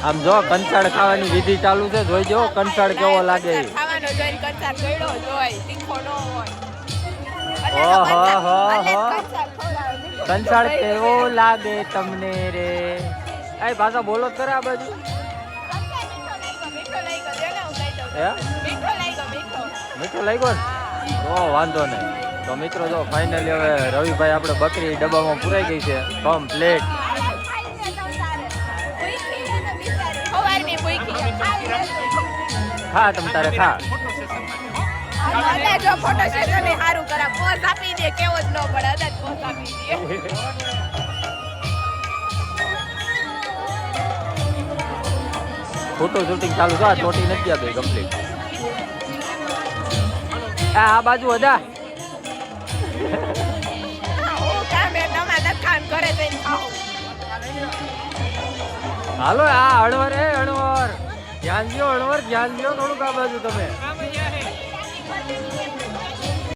આમ જો કંસાળ ખાવાની વિધિ ચાલુ છે, જોઈજો કંસાળ કેવો લાગે. ખાવાનો જોઈને કંસાળ ગળ્યો હોય, તીખો ન હોય. ઓહો હો હો, કંસાળ કેવો લાગે તમને રે? એ ભાષા બોલો કરે આ બાજુ. મીઠો લાગ્યો ને? તો વાંધો નહીં. તો મિત્રો જો ફાઇનલી હવે રવિભાઈ આપણે બકરી ડબ્બામાં પુરાઈ ગઈ છે કમ્પ્લીટ. ખા તમ તારે ખા. જો ફોટો સેશન ને સારું કરા, પોઝ આપી દે, કેવો જ ન પડે, અદા પોઝ આપી દે. ફોટો શૂટિંગ ચાલુ છે, ચોટી નથી આપી કમ્પ્લીટ. આ બાજુ અદા હાલો. આ અણવર અણવર ધ્યાન દો, અણવર ધ્યાન દો થોડુંક આ બાજુ તમે.